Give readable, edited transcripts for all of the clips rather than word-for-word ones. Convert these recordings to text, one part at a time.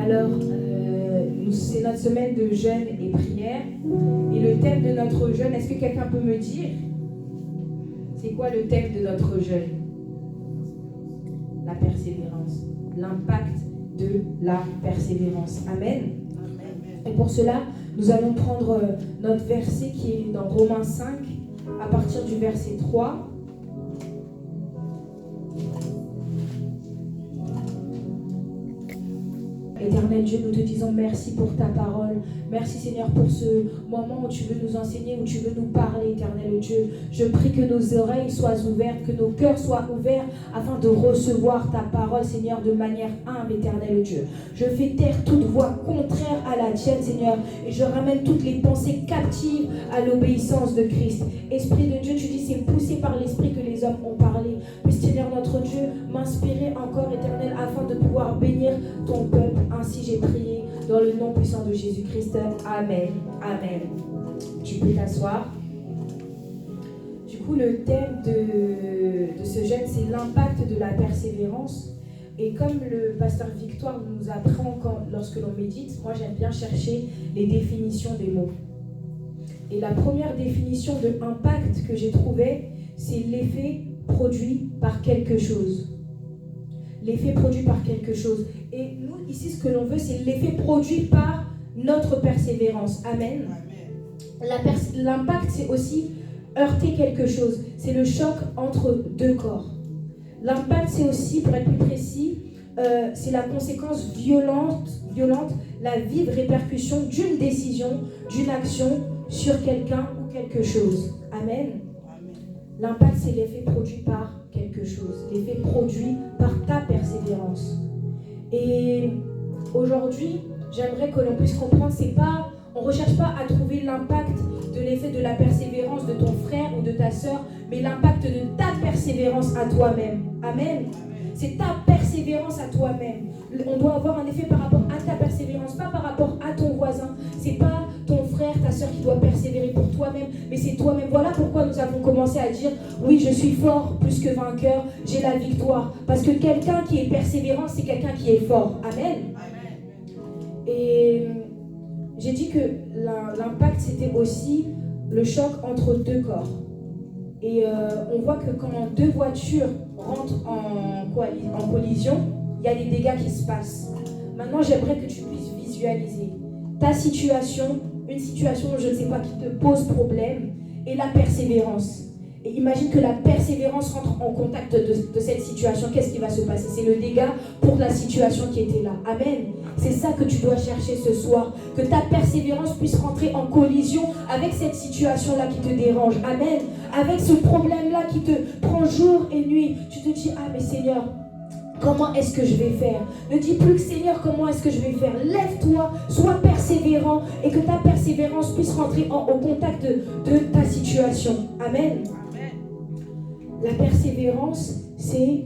Alors, c'est notre semaine de jeûne et prière. Et le thème de notre jeûne, est-ce que quelqu'un peut me dire c'est quoi le thème de notre jeûne? La persévérance. L'impact de la persévérance. Amen. Et pour cela, nous allons prendre notre verset qui est dans Romains 5, à partir du verset 3. Éternel Dieu, nous te disons merci pour ta parole. Merci Seigneur pour ce moment où tu veux nous enseigner, où tu veux nous parler, Éternel Dieu. Je prie que nos oreilles soient ouvertes, que nos cœurs soient ouverts afin de recevoir ta parole, Seigneur, de manière humble, Éternel Dieu. Je fais taire toute voix contraire à la tienne, Seigneur, et je ramène toutes les pensées captives à l'obéissance de Christ. Esprit de Dieu, tu dis c'est poussé par l'Esprit que les hommes ont parlé. Puisse Seigneur notre Dieu m'inspirer encore, Éternel, afin de pouvoir bénir ton peuple. Ainsi j'ai prié dans le nom puissant de Jésus-Christ. Amen. Amen. Tu peux t'asseoir. Du coup, le thème de ce jeûne, c'est l'impact de la persévérance. Et comme le pasteur Victoire nous apprend lorsque l'on médite, moi j'aime bien chercher les définitions des mots. Et la première définition de impact que j'ai trouvée, c'est l'effet produit par quelque chose. L'effet produit par quelque chose. Et nous, ici, ce que l'on veut, c'est l'effet produit par notre persévérance. Amen. L'impact, c'est aussi heurter quelque chose. C'est le choc entre deux corps. L'impact, c'est aussi, pour être plus précis, c'est la conséquence violente, la vive répercussion d'une décision, d'une action sur quelqu'un ou quelque chose. Amen. L'impact, c'est l'effet produit par quelque chose, l'effet produit par ta persévérance. Et aujourd'hui, j'aimerais que l'on puisse comprendre, on ne recherche pas à trouver l'impact de l'effet de la persévérance de ton frère ou de ta sœur, mais l'impact de ta persévérance à toi-même. Amen. C'est ta persévérance à toi-même. On doit avoir un effet par rapport à ta persévérance, pas par rapport à ton voisin. C'est pas ton frère, ta sœur qui doit persévérer pour toi-même, mais c'est toi-même. Voilà pourquoi nous avons commencé à dire oui, je suis fort plus que vainqueur, j'ai la victoire. Parce que quelqu'un qui est persévérant, c'est quelqu'un qui est fort. Amen. Et j'ai dit que l'impact, c'était aussi le choc entre deux corps. Et on voit que quand deux voitures rentrent en collision, il y a des dégâts qui se passent. Maintenant, j'aimerais que tu puisses visualiser ta situation, une situation, je ne sais pas, qui te pose problème, et la persévérance. Et imagine que la persévérance rentre en contact de cette situation. Qu'est-ce qui va se passer? C'est le dégât pour la situation qui était là. Amen. C'est ça que tu dois chercher ce soir. Que ta persévérance puisse rentrer en collision avec cette situation-là qui te dérange. Amen. Avec ce problème-là qui te prend jour et nuit. Tu te dis, ah mais Seigneur, comment est-ce que je vais faire? Ne dis plus que Seigneur, comment est-ce que je vais faire? Lève-toi, sois persévérant et que ta persévérance puisse rentrer au contact de ta situation. Amen. La persévérance, c'est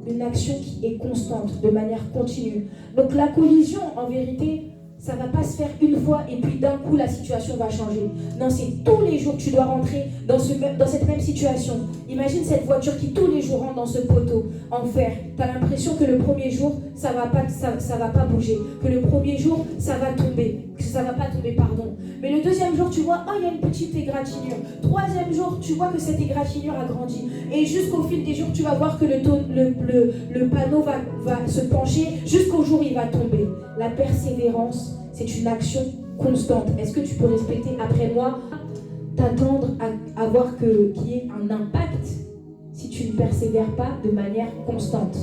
une action qui est constante, de manière continue. Donc la collision, en vérité, ça ne va pas se faire une fois et puis d'un coup la situation va changer. Non, c'est tous les jours que tu dois rentrer dans cette même situation. Imagine cette voiture qui tous les jours rentre dans ce poteau en fer. Tu as l'impression que le premier jour, ça va pas bouger. Que le premier jour, ça va tomber. Que ça va pas tomber, pardon. Mais le deuxième jour, tu vois, il y a une petite égratignure. Troisième jour, tu vois que cette égratignure a grandi. Et jusqu'au fil des jours, tu vas voir que le panneau va se pencher jusqu'au jour où il va tomber. La persévérance, c'est une action constante. Est-ce que tu peux répéter après moi? T'attendre à voir qu'il y ait un impact si tu ne persévères pas de manière constante.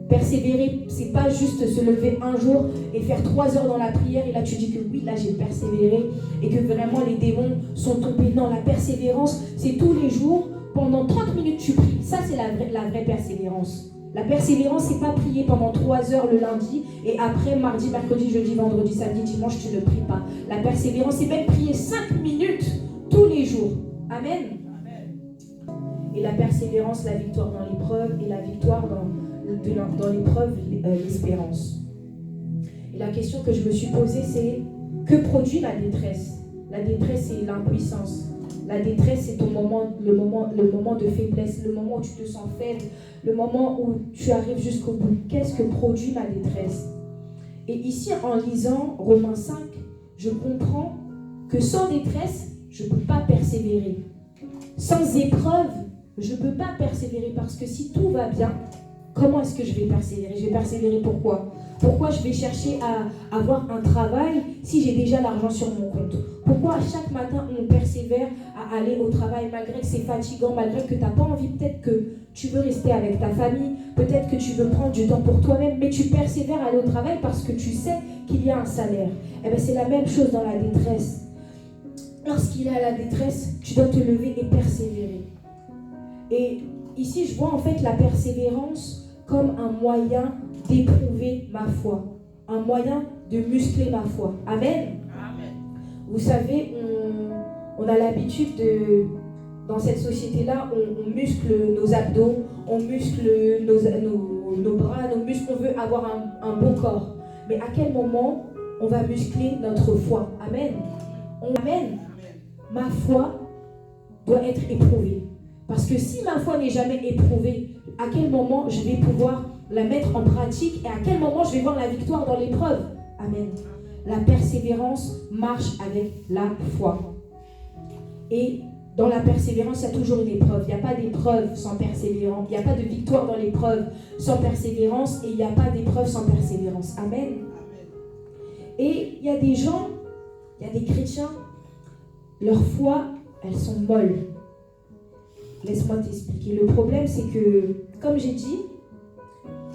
Persévérer, c'est pas juste se lever un jour et faire 3 heures dans la prière et là tu dis que oui, là j'ai persévéré et que vraiment les démons sont tombés. Non, la persévérance, c'est tous les jours, pendant 30 minutes tu pries. Ça, c'est la vraie persévérance. La persévérance, c'est pas prier pendant 3 heures le lundi et après mardi, mercredi, jeudi, vendredi, samedi, dimanche, tu ne pries pas. La persévérance, c'est même prier 5 minutes tous les jours. Amen. Et la persévérance, la victoire dans l'épreuve et la victoire dans l'épreuve, l'espérance. Et la question que je me suis posée, c'est que produit la détresse? La détresse, c'est l'impuissance. La détresse, c'est le moment de faiblesse, le moment où tu te sens faible, le moment où tu arrives jusqu'au bout. Qu'est-ce que produit ma détresse? Et ici, en lisant Romains 5, je comprends que sans détresse, je ne peux pas persévérer. Sans épreuve, je ne peux pas persévérer parce que si tout va bien, comment est-ce que je vais persévérer? Je vais persévérer pourquoi? Pourquoi je vais chercher à avoir un travail si j'ai déjà l'argent sur mon compte? Pourquoi chaque matin on persévère à aller au travail malgré que c'est fatigant, malgré que tu n'as pas envie, peut-être que tu veux rester avec ta famille, peut-être que tu veux prendre du temps pour toi-même, mais tu persévères à aller au travail parce que tu sais qu'il y a un salaire. Eh bien c'est la même chose dans la détresse. Lorsqu'il y a la détresse, tu dois te lever et persévérer. Et ici je vois en fait la persévérance comme un moyen d'éprouver ma foi, un moyen de muscler ma foi. Amen. Amen. Vous savez, on a l'habitude de, dans cette société-là, on muscle nos abdos, on muscle nos bras, nos muscles, on veut avoir un beau corps. Mais à quel moment on va muscler notre foi? Amen. Amen. Ma foi doit être éprouvée. Parce que si ma foi n'est jamais éprouvée, à quel moment je vais pouvoir la mettre en pratique et à quel moment je vais voir la victoire dans l'épreuve? Amen. La persévérance marche avec la foi. Et dans la persévérance, il y a toujours une épreuve. Il n'y a pas d'épreuve sans persévérance. Il n'y a pas de victoire dans l'épreuve sans persévérance et il n'y a pas d'épreuve sans persévérance. Amen. Et il y a des gens, il y a des chrétiens, leur foi, elles sont molles. Laisse-moi t'expliquer. Le problème, c'est que, comme j'ai dit,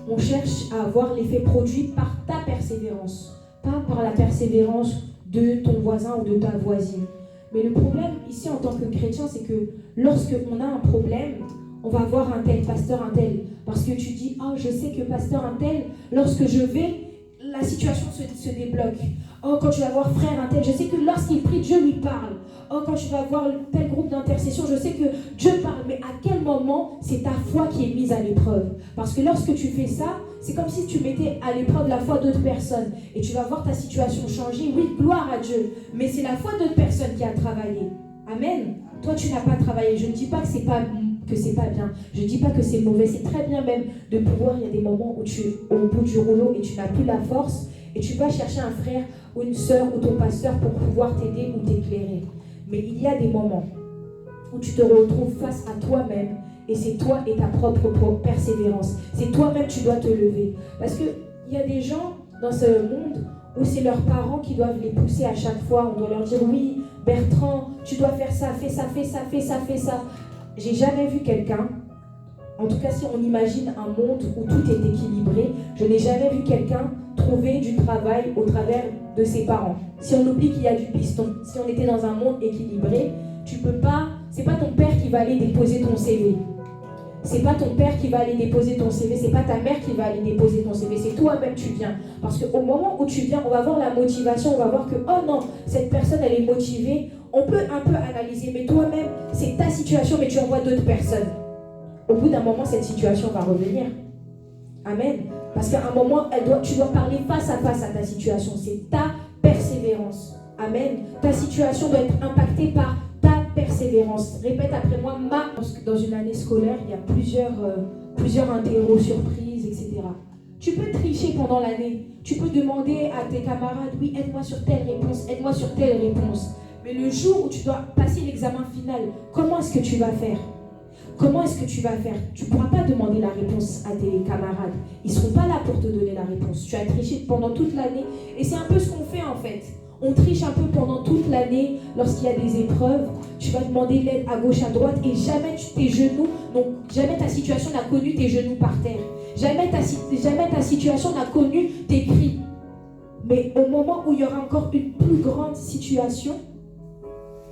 on cherche à avoir l'effet produit par ta persévérance, pas par la persévérance de ton voisin ou de ta voisine. Mais le problème ici en tant que chrétien, c'est que lorsque on a un problème, on va voir un tel, pasteur un tel, parce que tu dis, oh je sais que pasteur un tel, lorsque je vais, la situation se débloque. Oh, quand tu vas voir frère un tel, je sais que lorsqu'il prie, Dieu lui parle. Oh, quand tu vas voir tel groupe d'intercession, je sais que Dieu parle. Mais à quel moment c'est ta foi qui est mise à l'épreuve? Parce que lorsque tu fais ça, c'est comme si tu mettais à l'épreuve la foi d'autres personnes. Et tu vas voir ta situation changer. Oui, gloire à Dieu. Mais c'est la foi d'autres personnes qui a travaillé. Amen. Toi, tu n'as pas travaillé. Je ne dis pas que c'est pas bien. Je ne dis pas que c'est mauvais. C'est très bien même de pouvoir, il y a des moments où tu es au bout du rouleau et tu n'as plus la force. Et tu vas chercher un frère ou une sœur ou ton pasteur pour pouvoir t'aider ou t'éclairer. Mais il y a des moments où tu te retrouves face à toi-même et c'est toi et ta propre persévérance. C'est toi-même tu dois te lever. Parce qu'il y a des gens dans ce monde où c'est leurs parents qui doivent les pousser à chaque fois. On doit leur dire oui, Bertrand, tu dois faire ça, fais ça, fais ça, fais ça, fais ça. J'ai jamais vu quelqu'un, en tout cas si on imagine un monde où tout est équilibré, je n'ai jamais vu quelqu'un trouver du travail au travers de ses parents. Si on oublie qu'il y a du piston, si on était dans un monde équilibré, tu peux pas, c'est pas ton père qui va aller déposer ton CV. C'est pas ton père qui va aller déposer ton CV, c'est pas ta mère qui va aller déposer ton CV, c'est toi-même tu viens. Parce qu'au moment où tu viens, on va voir la motivation, on va voir que, oh non, cette personne elle est motivée, on peut un peu analyser, mais toi-même, c'est ta situation, mais tu envoies d'autres personnes. Au bout d'un moment, cette situation va revenir. Amen. Parce qu'à un moment, tu dois parler face à face à ta situation. C'est ta persévérance. Amen. Ta situation doit être impactée par ta persévérance. Répète après moi, dans une année scolaire, il y a plusieurs interros, surprises, etc. Tu peux tricher pendant l'année. Tu peux demander à tes camarades, oui, aide-moi sur telle réponse, aide-moi sur telle réponse. Mais le jour où tu dois passer l'examen final, comment est-ce que tu vas faire? Comment est-ce que tu vas faire? Tu ne pourras pas demander la réponse à tes camarades. Ils ne seront pas là pour te donner la réponse. Tu as triché pendant toute l'année. Et c'est un peu ce qu'on fait en fait. On triche un peu pendant toute l'année lorsqu'il y a des épreuves. Tu vas demander l'aide à gauche, à droite et jamais tes genoux, donc jamais ta situation n'a connu tes genoux par terre. Jamais ta situation n'a connu tes cris. Mais au moment où il y aura encore une plus grande situation,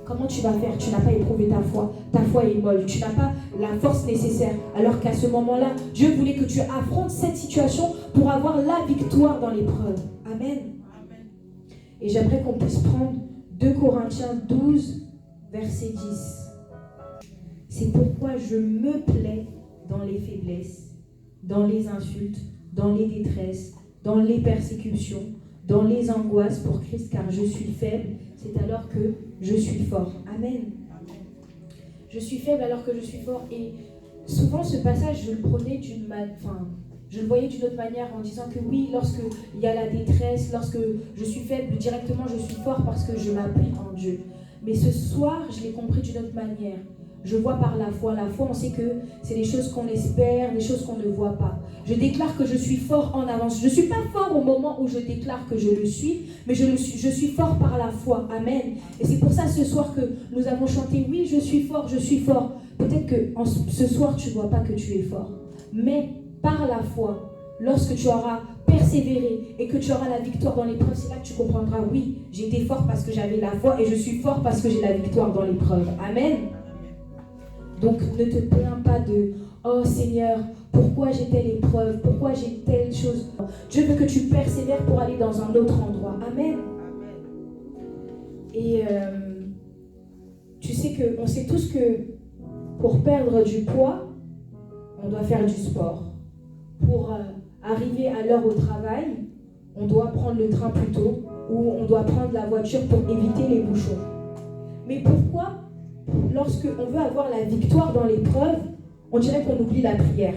comment tu vas faire? Tu n'as pas éprouvé ta foi. Ta foi est molle. Tu n'as pas la force nécessaire. Alors qu'à ce moment-là, Dieu voulait que tu affrontes cette situation pour avoir la victoire dans l'épreuve. Amen. Amen. Et j'aimerais qu'on puisse prendre 2 Corinthiens 12, verset 10. C'est pourquoi je me plais dans les faiblesses, dans les insultes, dans les détresses, dans les persécutions, dans les angoisses pour Christ, car je suis faible. C'est alors que je suis fort. Amen. Je suis faible alors que je suis fort. Et souvent, ce passage, je le prenais Je le voyais d'une autre manière en disant que oui, lorsque il y a la détresse, lorsque je suis faible, directement je suis fort parce que je m'appuie en Dieu. Mais ce soir, je l'ai compris d'une autre manière. Je vois par la foi. La foi, on sait que c'est des choses qu'on espère, des choses qu'on ne voit pas. Je déclare que je suis fort en avance. Je ne suis pas fort au moment où je déclare que je le suis, mais je suis fort par la foi. Amen. Et c'est pour ça ce soir que nous avons chanté, oui, je suis fort, je suis fort. Peut-être que ce soir, tu ne vois pas que tu es fort. Mais par la foi, lorsque tu auras persévéré et que tu auras la victoire dans l'épreuve, c'est là que tu comprendras, oui, j'étais fort parce que j'avais la foi et je suis fort parce que j'ai la victoire dans l'épreuve. Amen. Donc ne te plains pas de « Oh Seigneur, pourquoi j'ai telle épreuve? Pourquoi j'ai telle chose ?» Dieu veut que tu persévères pour aller dans un autre endroit. Amen. Et tu sais qu'on sait tous que pour perdre du poids, on doit faire du sport. Pour arriver à l'heure au travail, on doit prendre le train plus tôt ou on doit prendre la voiture pour éviter les bouchons. Mais pourquoi, lorsque on veut avoir la victoire dans l'épreuve, on dirait qu'on oublie la prière?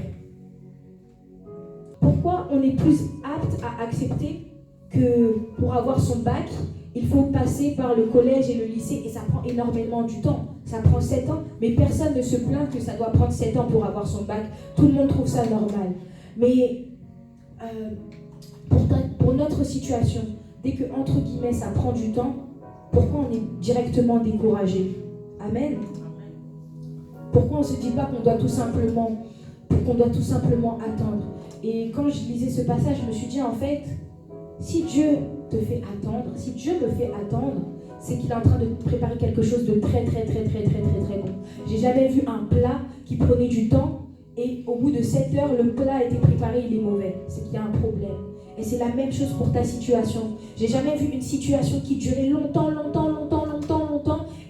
Pourquoi on est plus apte à accepter que pour avoir son bac, il faut passer par le collège et le lycée et ça prend énormément du temps. Ça prend 7 ans, mais personne ne se plaint que ça doit prendre 7 ans pour avoir son bac. Tout le monde trouve ça normal. Mais pour notre situation, dès que, entre guillemets, ça prend du temps, pourquoi on est directement découragé? Amen. Pourquoi on ne se dit pas qu'on doit tout simplement attendre? Et quand je lisais ce passage, je me suis dit, en fait, si Dieu te fait attendre, si Dieu me fait attendre, c'est qu'il est en train de préparer quelque chose de très bon. J'ai jamais vu un plat qui prenait du temps et au bout de 7 heures, le plat a été préparé, il est mauvais. C'est qu'il y a un problème. Et c'est la même chose pour ta situation. J'ai jamais vu une situation qui durait longtemps,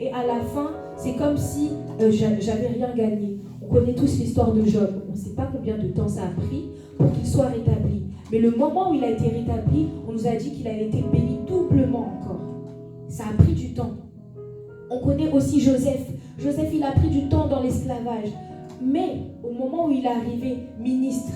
et à la fin, c'est comme si j'avais rien gagné. On connaît tous l'histoire de Job. On ne sait pas combien de temps ça a pris pour qu'il soit rétabli. Mais le moment où il a été rétabli, on nous a dit qu'il avait été béni doublement encore. Ça a pris du temps. On connaît aussi Joseph. Joseph, il a pris du temps dans l'esclavage. Mais au moment où il est arrivé ministre,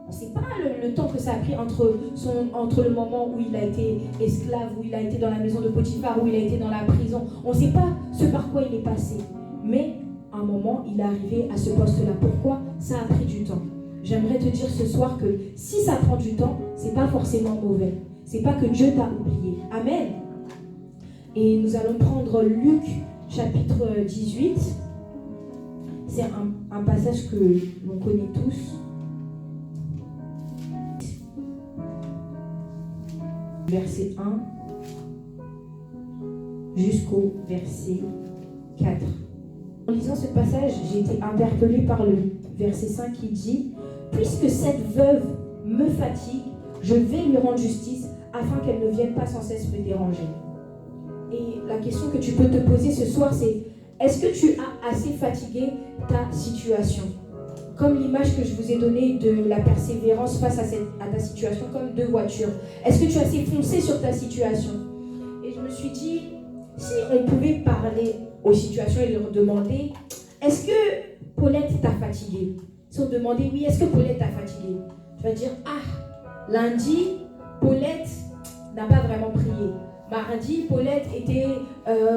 on ne sait pas le temps que ça a pris entre le moment où il a été esclave, où il a été dans la maison de Potiphar, où il a été dans la prison. On ne sait pas ce par quoi il est passé. Mais à un moment, il est arrivé à ce poste-là. Pourquoi? Ça a pris du temps. J'aimerais te dire ce soir que si ça prend du temps, ce n'est pas forcément mauvais. Ce n'est pas que Dieu t'a oublié. Amen. Et nous allons prendre Luc chapitre 18. C'est un passage que l'on connaît tous. Verset 1 jusqu'au verset 4. En lisant ce passage, j'ai été interpellée par le verset 5 qui dit « Puisque cette veuve me fatigue, je vais lui rendre justice afin qu'elle ne vienne pas sans cesse me déranger. » Et la question que tu peux te poser ce soir, c'est est-ce que tu as assez fatigué ta situation? Comme l'image que je vous ai donnée de la persévérance face à ta situation, comme 2 voitures. Est-ce que tu as assez foncé sur ta situation? Et je me suis dit, si on pouvait parler aux situations et leur demander, est-ce que Paulette t'a fatigué? Si on demandait, oui, est-ce que Paulette t'a fatigué? Tu vas dire, ah, lundi, Paulette n'a pas vraiment prié. Mardi, Paulette était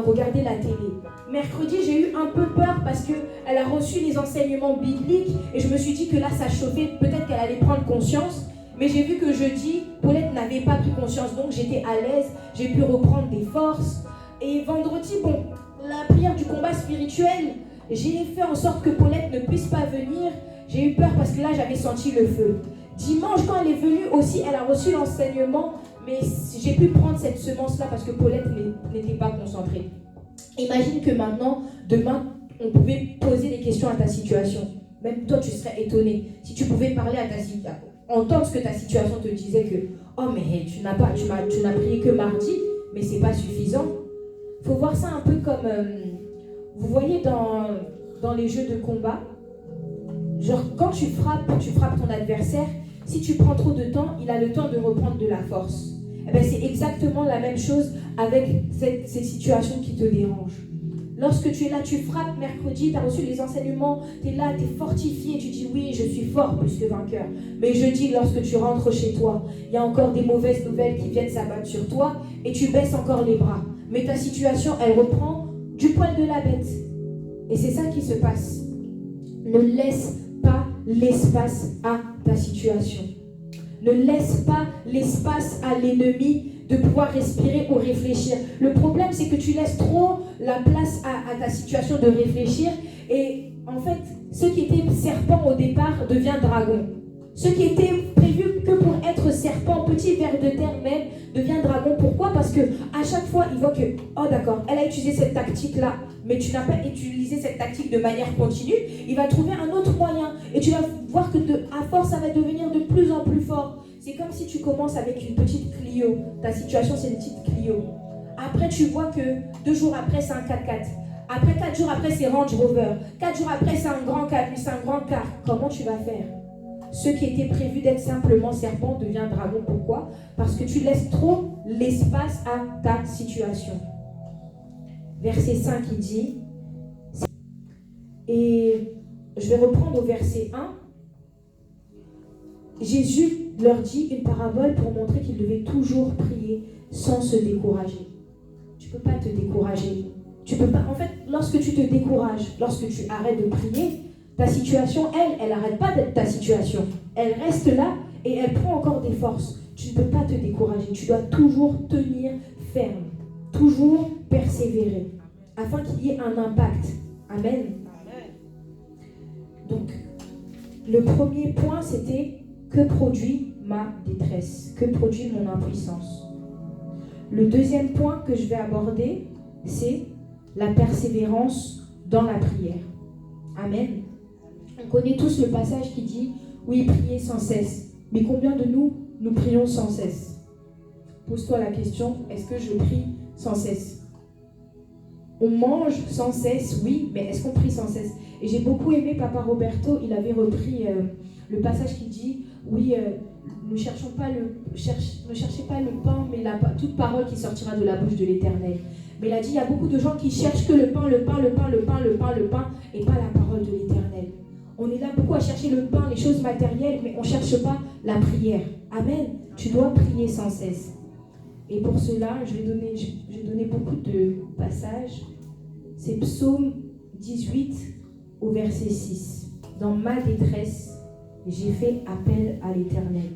regarder la télé. Mercredi, j'ai eu un peu peur parce qu'elle a reçu les enseignements bibliques et je me suis dit que là, ça chauffait. Peut-être qu'elle allait prendre conscience. Mais j'ai vu que jeudi, Paulette n'avait pas pris conscience. Donc, j'étais à l'aise. J'ai pu reprendre des forces. Et vendredi, bon, la prière du combat spirituel, j'ai fait en sorte que Paulette ne puisse pas venir. J'ai eu peur parce que là, j'avais senti le feu. Dimanche, quand elle est venue aussi, elle a reçu l'enseignement. Mais j'ai pu prendre cette semence-là parce que Paulette n'était pas concentrée. Imagine que maintenant, demain, on pouvait poser des questions à ta situation. Même toi, tu serais étonné. Si tu pouvais parler à ta situation, entendre ce que ta situation te disait que « Oh, mais tu n'as prié que mardi, mais c'est pas suffisant. » Il faut voir ça un peu comme, vous voyez dans les jeux de combat, genre quand tu frappes ton adversaire, si tu prends trop de temps, il a le temps de reprendre de la force. Eh bien, c'est exactement la même chose avec ces situations qui te dérangent. Lorsque tu es là, tu frappes mercredi, tu as reçu les enseignements, tu es là, tu es fortifié, tu dis oui, je suis fort plus que vainqueur. Mais jeudi, lorsque tu rentres chez toi, il y a encore des mauvaises nouvelles qui viennent s'abattre sur toi et tu baisses encore les bras. Mais ta situation, elle reprend du poil de la bête. Et c'est ça qui se passe. Ne laisse pas l'espace à ta situation. Ne laisse pas l'espace à l'ennemi de pouvoir respirer ou réfléchir. Le problème, c'est que tu laisses trop la place à ta situation de réfléchir. Et en fait, ce qui était serpent au départ devient dragon. Ce qui était prévu que pour être serpent, petit ver de terre même, devient dragon. Pourquoi? Parce que à chaque fois, il voit que, oh d'accord, elle a utilisé cette tactique-là, mais tu n'as pas utilisé cette tactique de manière continue. Il va trouver un autre moyen. Et tu vas voir que à force, ça va devenir de plus en plus fort. C'est comme si tu commences avec une petite Clio. Ta situation, c'est une petite Clio. Après, tu vois que 2 jours après, c'est un 4x4. Après, 4 jours après, c'est Range Rover. 4 jours après, c'est un grand 4, c'est un grand car. Comment tu vas faire? Ce qui était prévu d'être simplement serpent devient dragon. Pourquoi? Parce que tu laisses trop l'espace à ta situation. Verset 5, il dit, et je vais reprendre au verset 1. Jésus leur dit une parabole pour montrer qu'ils devaient toujours prier sans se décourager. Tu ne peux pas te décourager. Tu peux pas. En fait, lorsque tu te décourages, lorsque tu arrêtes de prier, ta situation, elle n'arrête pas d'être ta situation. Elle reste là et elle prend encore des forces. Tu ne peux pas te décourager. Tu dois toujours tenir ferme, toujours persévérer, afin qu'il y ait un impact. Amen. Donc, le premier point, c'était: que produit ma détresse? Que produit mon impuissance? Le deuxième point que je vais aborder, c'est la persévérance dans la prière. Amen. On connaît tous le passage qui dit « Oui, priez sans cesse ». Mais combien de nous prions sans cesse? Pose-toi la question, est-ce que je prie sans cesse? On mange sans cesse, oui, mais est-ce qu'on prie sans cesse? Et j'ai beaucoup aimé Papa Roberto, il avait repris le passage qui dit « Oui, ne cherchez pas le pain, mais toute parole qui sortira de la bouche de l'Éternel. » Mais il a dit, il y a beaucoup de gens qui cherchent que le pain, et pas la parole de l'Éternel. On est là beaucoup à chercher le pain, les choses matérielles, mais on ne cherche pas la prière. Amen. Tu dois prier sans cesse. Et pour cela, je vais donner beaucoup de passages. C'est Psaume 18 au verset 6. Dans ma détresse, j'ai fait appel à l'Éternel.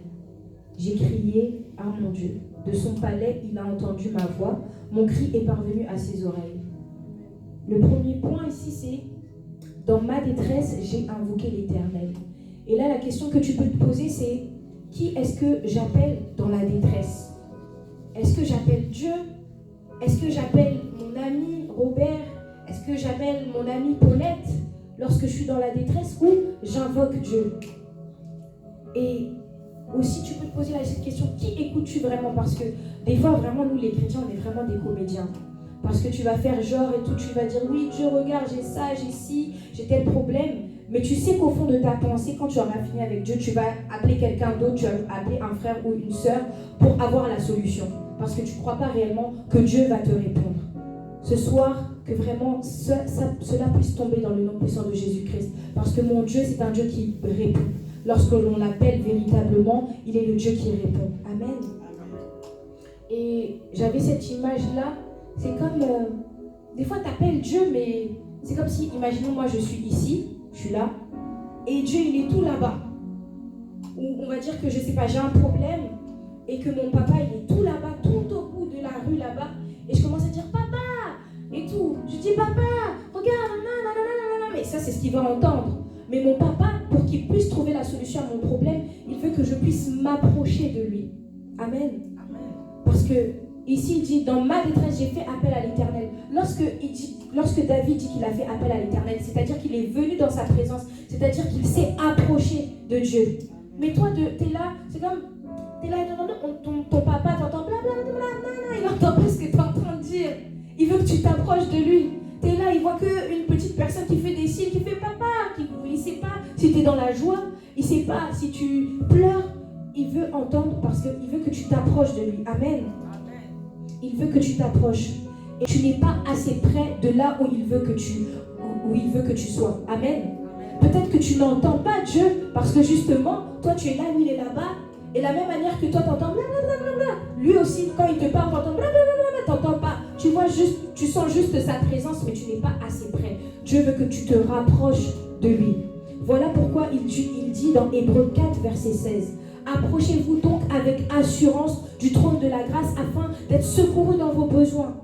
J'ai crié à mon Dieu. De son palais, il a entendu ma voix. Mon cri est parvenu à ses oreilles. Le premier point ici, c'est dans ma détresse, j'ai invoqué l'Éternel. Et là, la question que tu peux te poser, c'est qui est-ce que j'appelle dans la détresse? Est-ce que j'appelle Dieu? Est-ce que j'appelle mon ami Robert? Est-ce que j'appelle mon amie Paulette lorsque je suis dans la détresse? Ou j'invoque Dieu? Et aussi, tu peux te poser cette question, qui écoutes-tu vraiment? Parce que des fois, vraiment, nous les chrétiens, on est vraiment des comédiens. Parce que tu vas faire genre et tout, tu vas dire, oui, Dieu, regarde, j'ai ça, j'ai ci, j'ai tel problème. Mais tu sais qu'au fond de ta pensée, quand tu auras fini avec Dieu, tu vas appeler quelqu'un d'autre, tu vas appeler un frère ou une sœur pour avoir la solution. Parce que tu ne crois pas réellement que Dieu va te répondre. Ce soir, que vraiment cela puisse tomber dans le nom puissant de Jésus-Christ. Parce que mon Dieu, c'est un Dieu qui répond. Lorsque l'on l'appelle véritablement, il est le Dieu qui répond. Amen. Et j'avais cette image-là, c'est comme, des fois tu appelles Dieu, mais c'est comme si, imaginons moi je suis ici, je suis là, et Dieu il est tout là-bas. Ou on va dire que je sais pas, j'ai un problème, et que mon papa il est tout là-bas, tout au bout de la rue là-bas, et je commence à dire papa, et tout. Je dis papa, regarde, non, mais ça c'est ce qu'il va entendre. Mais mon papa, pour qu'il puisse trouver la solution à mon problème, il veut que je puisse m'approcher de lui. Amen. Parce que ici, il dit, dans ma détresse, j'ai fait appel à l'Éternel. Lorsque David dit qu'il a fait appel à l'Éternel, c'est-à-dire qu'il est venu dans sa présence, c'est-à-dire qu'il s'est approché de Dieu. Mais toi, tu es là, c'est comme, tu es là, ton papa t'entend blablabla, il n'entend pas ce que tu es en train de dire. Il veut que tu t'approches de lui. Tu es là, il voit qu'une petite personne qui fait des signes, qui fait papa, il ne sait pas si tu es dans la joie, il ne sait pas si tu pleures. Il veut entendre parce qu'il veut que tu t'approches de lui. Amen. Il veut que tu t'approches. et tu n'es pas assez près de là où il veut que tu sois. Amen. Peut-être que tu n'entends pas Dieu parce que justement, toi tu es là, lui il est là-bas. Et la même manière que toi t'entends blablabla, lui aussi quand il te parle, t'entends blablabla, t'entends pas. Tu vois juste, tu sens juste sa présence, mais tu n'es pas assez près. Dieu veut que tu te rapproches de lui. Voilà pourquoi il dit dans Hébreux 4, verset 16. Approchez-vous donc avec assurance du trône de la grâce afin d'être secouru dans vos besoins.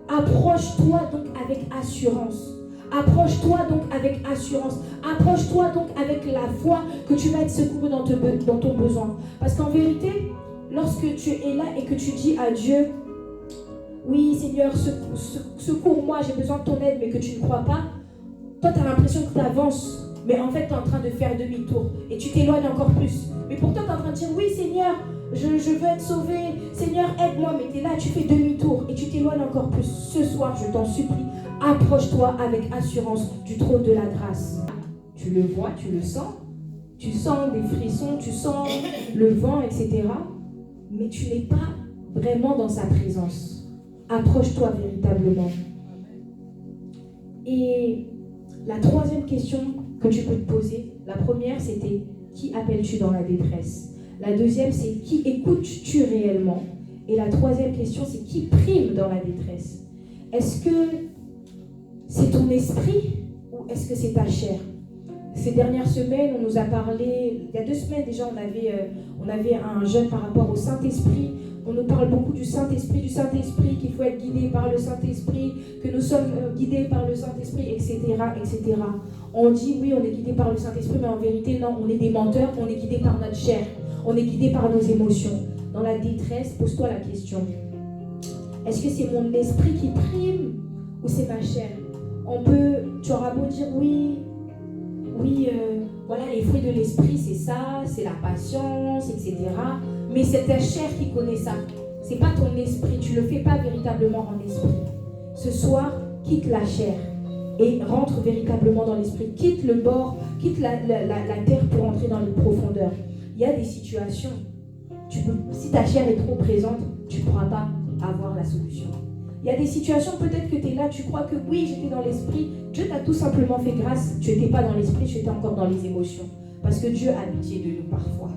Approche-toi donc avec assurance. Approche-toi donc avec assurance. Approche-toi donc avec la foi que tu vas être secouru dans ton besoin. Parce qu'en vérité, lorsque tu es là et que tu dis à Dieu, oui Seigneur, secours-moi, j'ai besoin de ton aide, mais que tu ne crois pas, toi tu as l'impression que tu avances. Mais en fait, tu es en train de faire demi-tour et tu t'éloignes encore plus. Mais pourtant, tu es en train de dire, oui Seigneur, je veux être sauvé. Seigneur, aide-moi. Mais tu es là, tu fais demi-tour et tu t'éloignes encore plus. Ce soir, je t'en supplie, approche-toi avec assurance du trône de la grâce. Tu le vois, tu le sens. Tu sens des frissons, tu sens le vent, etc. Mais tu n'es pas vraiment dans sa présence. Approche-toi véritablement. Et la troisième question que tu peux te poser, la première c'était qui appelles-tu dans la détresse? La deuxième c'est qui écoutes-tu réellement? Et la troisième question c'est qui prime dans la détresse? Est-ce que c'est ton esprit ou est-ce que c'est ta chair? Ces dernières semaines, on nous a parlé, il y a 2 semaines déjà, on avait un jeûne par rapport au Saint-Esprit. On nous parle beaucoup du Saint-Esprit, qu'il faut être guidé par le Saint-Esprit, que nous sommes guidés par le Saint-Esprit, etc., etc. On dit oui, on est guidé par le Saint-Esprit, mais en vérité, non, on est des menteurs, on est guidé par notre chair, on est guidé par nos émotions. Dans la détresse, pose-toi la question. Est-ce que c'est mon esprit qui prime ou c'est ma chair? Tu auras beau dire oui, voilà, les fruits de l'esprit, c'est ça, c'est la patience, etc. Mais c'est ta chair qui connaît ça. C'est pas ton esprit. Tu le fais pas véritablement en esprit. Ce soir, quitte la chair et rentre véritablement dans l'esprit. Quitte le bord, quitte la terre pour entrer dans les profondeurs. Il y a des situations. Si ta chair est trop présente, tu ne pourras pas avoir la solution. Il y a des situations, peut-être que tu es là, tu crois que oui, j'étais dans l'esprit. Dieu t'a tout simplement fait grâce. Tu n'étais pas dans l'esprit, tu étais encore dans les émotions. Parce que Dieu a pitié de nous parfois.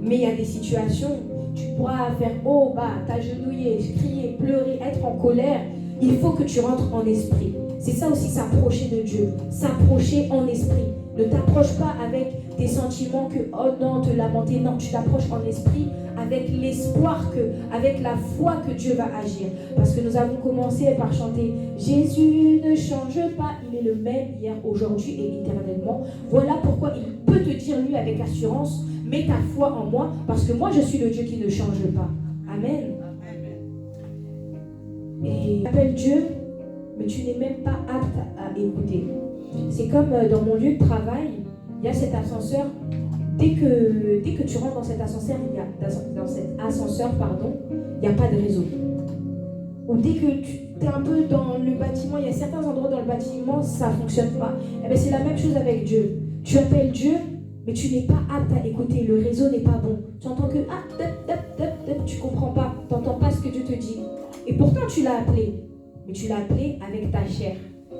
Mais il y a des situations, tu pourras faire t'agenouiller, crier, pleurer, être en colère. Il faut que tu rentres en esprit. C'est ça aussi, s'approcher de Dieu. S'approcher en esprit. Ne t'approche pas avec des sentiments que, oh non, te lamenter. Non, tu t'approches en esprit avec l'espoir avec la foi que Dieu va agir. Parce que nous avons commencé par chanter « Jésus ne change pas, il est le même hier, aujourd'hui et éternellement. » Voilà pourquoi il peut te dire, lui, avec assurance, « Mets ta foi en moi, parce que moi, je suis le Dieu qui ne change pas. » Amen. Et appelle Dieu, mais tu n'es même pas apte à écouter. C'est comme dans mon lieu de travail, il y a cet ascenseur. Dès que tu rentres dans cet ascenseur, il n'y a pas de réseau. Ou dès que tu es un peu dans le bâtiment, il y a certains endroits dans le bâtiment, ça ne fonctionne pas. Eh bien, c'est la même chose avec Dieu. Tu appelles Dieu, mais tu n'es pas apte à écouter. Le réseau n'est pas bon. Tu entends que tu ne comprends pas. Tu n'entends pas ce que Dieu te dit. Et pourtant, tu l'as appelé. Mais tu l'as appelé avec ta chair.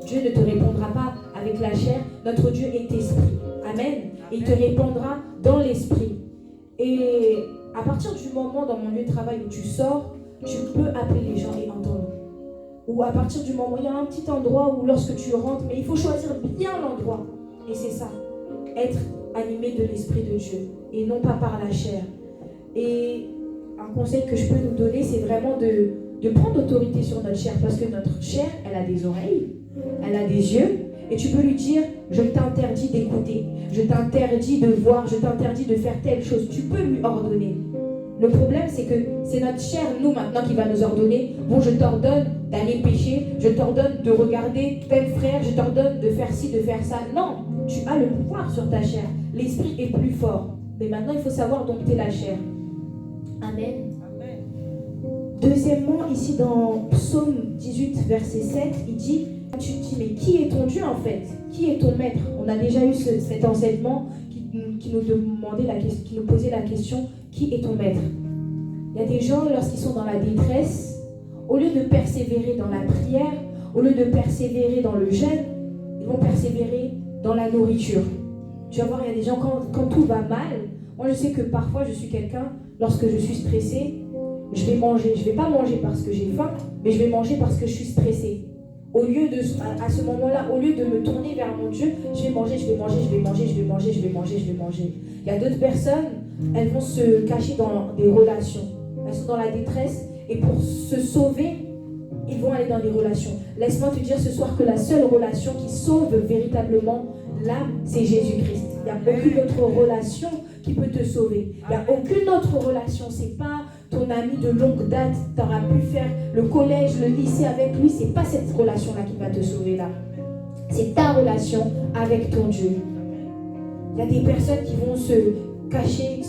Dieu ne te répondra pas avec la chair. Notre Dieu est esprit. Amen. Et il te répondra dans l'esprit. Et à partir du moment dans mon lieu de travail où tu sors, tu peux appeler les gens et entendre. Ou à partir du moment où il y a un petit endroit où lorsque tu rentres, mais il faut choisir bien l'endroit. Et c'est ça. Être animé de l'esprit de Dieu. Et non pas par la chair. Et un conseil que je peux nous donner, c'est vraiment de prendre autorité sur notre chair. Parce que notre chair, elle a des oreilles, elle a des yeux. Et tu peux lui dire, je t'interdis d'écouter, je t'interdis de voir, je t'interdis de faire telle chose. Tu peux lui ordonner. Le problème, c'est que c'est notre chair, nous, maintenant, qui va nous ordonner. Bon, je t'ordonne d'aller pécher, je t'ordonne de regarder tel frère, je t'ordonne de faire ci, de faire ça. Non, tu as le pouvoir sur ta chair. L'esprit est plus fort. Mais maintenant, il faut savoir dompter la chair. Amen. Deuxièmement, ici dans Psaume 18, verset 7, il dit... Tu te dis, mais qui est ton Dieu en fait? Qui est ton maître? On a déjà eu cet enseignement qui nous posait la question, qui est ton maître? Il y a des gens, lorsqu'ils sont dans la détresse, au lieu de persévérer dans la prière, au lieu de persévérer dans le jeûne, ils vont persévérer dans la nourriture. Tu vas voir, il y a des gens, quand tout va mal, moi je sais que parfois je suis quelqu'un, lorsque je suis stressée, je vais manger. Je ne vais pas manger parce que j'ai faim, mais je vais manger parce que je suis stressée. Au lieu de, à ce moment-là, au lieu de me tourner vers mon Dieu, je vais manger. Il y a d'autres personnes, elles vont se cacher dans des relations. Elles sont dans la détresse et pour se sauver, ils vont aller dans des relations. Laisse-moi te dire ce soir que la seule relation qui sauve véritablement l'âme, c'est Jésus-Christ. Il n'y a aucune autre relation qui peut te sauver. Il n'y a aucune autre relation. C'est pas ton ami de longue date, tu auras pu faire le collège, le lycée avec lui. C'est pas cette relation-là qui va te sauver là. C'est ta relation avec ton Dieu. Il y a des personnes qui vont se cacher,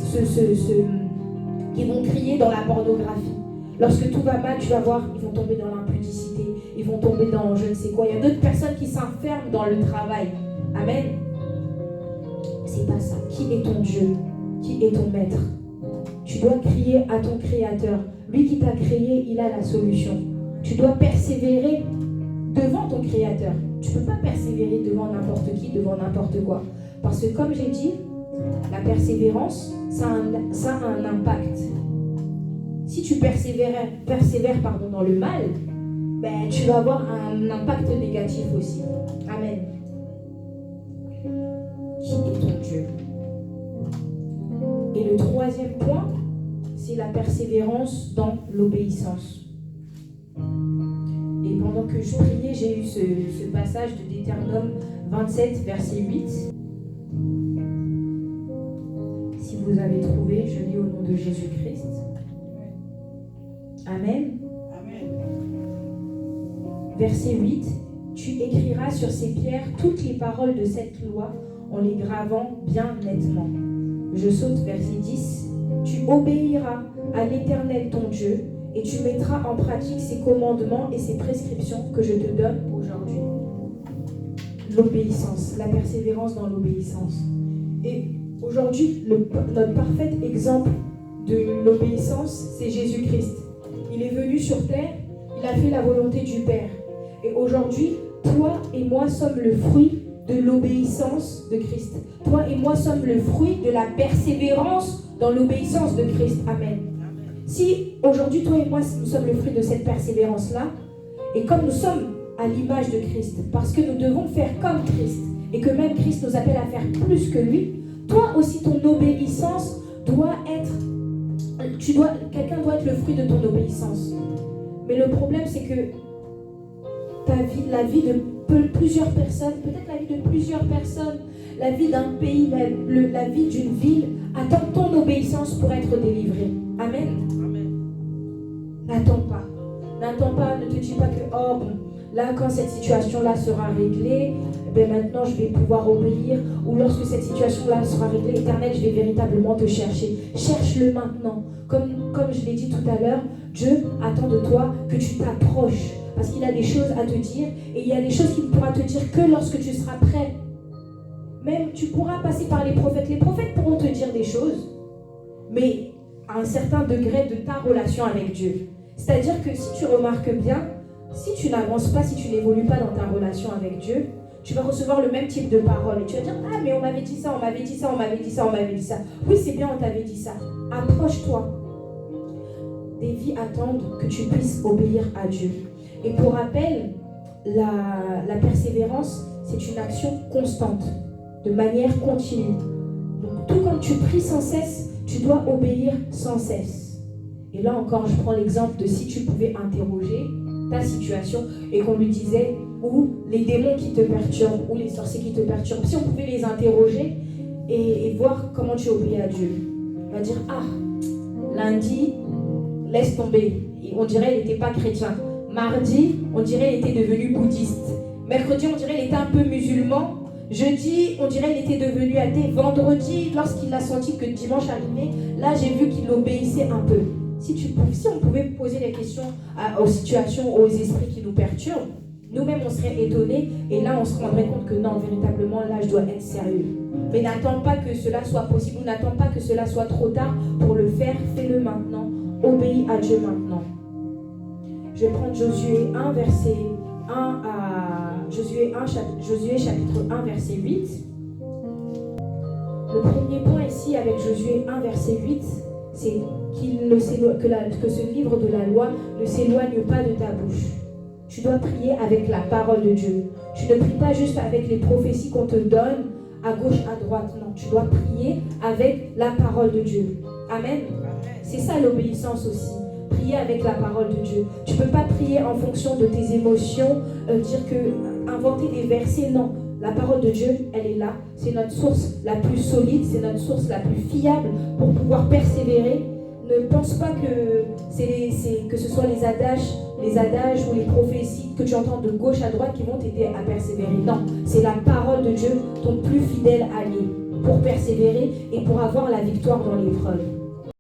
qui vont crier dans la pornographie. Lorsque tout va mal, tu vas voir, ils vont tomber dans l'impudicité, ils vont tomber dans je ne sais quoi. Il y a d'autres personnes qui s'enferment dans le travail. Amen. C'est pas ça. Qui est ton Dieu? Qui est ton maître? Tu dois crier à ton Créateur. Lui qui t'a créé, il a la solution. Tu dois persévérer devant ton Créateur. Tu ne peux pas persévérer devant n'importe qui, devant n'importe quoi. Parce que comme j'ai dit, la persévérance, ça a un impact. Si tu persévères dans le mal, ben, tu vas avoir un impact négatif aussi. Amen. Qui est ton Dieu? Et le troisième point, c'est la persévérance dans l'obéissance. Et pendant que je priais, j'ai eu ce passage de Deutéronome 27, verset 8. Si vous avez trouvé, je lis au nom de Jésus-Christ. Amen. Amen. Verset 8. Tu écriras sur ces pierres toutes les paroles de cette loi en les gravant bien nettement. Je saute verset 10. Tu obéiras à l'Éternel ton Dieu et tu mettras en pratique ses commandements et ses prescriptions que je te donne aujourd'hui. L'obéissance, la persévérance dans l'obéissance. Et aujourd'hui, notre parfait exemple de l'obéissance, c'est Jésus-Christ. Il est venu sur terre, il a fait la volonté du Père. Et aujourd'hui, toi et moi sommes le fruit de l'obéissance de Christ. Toi et moi sommes le fruit de la persévérance dans l'obéissance de Christ. Amen. Si aujourd'hui, toi et moi, nous sommes le fruit de cette persévérance-là, et comme nous sommes à l'image de Christ, parce que nous devons faire comme Christ, et que même Christ nous appelle à faire plus que lui, toi aussi, ton obéissance doit être... Quelqu'un doit être le fruit de ton obéissance. Mais le problème, c'est que la vie de plusieurs personnes, peut-être la vie de plusieurs personnes, la vie d'un pays, la vie d'une ville, attend ton obéissance pour être délivrée. Amen. Amen. N'attends pas. N'attends pas, ne te dis pas que, oh bon, là, quand cette situation-là sera réglée, ben maintenant je vais pouvoir obéir. Ou lorsque cette situation-là sera réglée, Éternel, je vais véritablement te chercher. Cherche-le maintenant. Comme je l'ai dit tout à l'heure, Dieu attend de toi que tu t'approches. Parce qu'il a des choses à te dire. Et il y a des choses qu'il ne pourra te dire que lorsque tu seras prêt. Même tu pourras passer par les prophètes. Les prophètes pourront te dire des choses. Mais à un certain degré de ta relation avec Dieu. C'est-à-dire que si tu remarques bien, si tu n'avances pas, si tu n'évolues pas dans ta relation avec Dieu, tu vas recevoir le même type de paroles. Et tu vas dire, ah mais on m'avait dit ça, on m'avait dit ça, on m'avait dit ça, on m'avait dit ça. Oui, c'est bien, on t'avait dit ça. Approche-toi. Des vies attendent que tu puisses obéir à Dieu. Et pour rappel, la persévérance, c'est une action constante, de manière continue. Donc tout comme tu pries sans cesse, tu dois obéir sans cesse. Et là encore, je prends l'exemple de si tu pouvais interroger ta situation et qu'on lui disait, ou les démons qui te perturbent, ou les sorciers qui te perturbent, si on pouvait les interroger et voir comment tu obéis à Dieu. On va dire, ah, lundi, laisse tomber. Et on dirait qu'il n'était pas chrétien. Mardi, on dirait qu'il était devenu bouddhiste. Mercredi, on dirait qu'il était un peu musulman. Jeudi, on dirait qu'il était devenu athée. Vendredi, lorsqu'il a senti que dimanche arrivait, là, j'ai vu qu'il obéissait un peu. Si on pouvait poser les questions aux situations, aux esprits qui nous perturbent, nous-mêmes, on serait étonnés. Et là, on se rendrait compte que non, véritablement, là, je dois être sérieux. Mais n'attends pas que cela soit possible. Ou n'attends pas que cela soit trop tard pour le faire. Fais-le maintenant. Obéis à Dieu maintenant. Je vais prendre Josué 1, verset 1 à Josué chapitre 1, verset 8. Le premier point ici avec Josué 1, verset 8, c'est que ce livre de la loi ne s'éloigne pas de ta bouche. Tu dois prier avec la parole de Dieu. Tu ne pries pas juste avec les prophéties qu'on te donne à gauche, à droite. Non, tu dois prier avec la parole de Dieu. Amen. C'est ça l'obéissance aussi. Prier avec la parole de Dieu. Tu ne peux pas prier en fonction de tes émotions, inventer des versets, non. La parole de Dieu, elle est là. C'est notre source la plus solide, c'est notre source la plus fiable pour pouvoir persévérer. Ne pense pas que ce soit les adages ou les prophéties que tu entends de gauche à droite qui vont t'aider à persévérer. Non, c'est la parole de Dieu, ton plus fidèle allié, pour persévérer et pour avoir la victoire dans l'épreuve.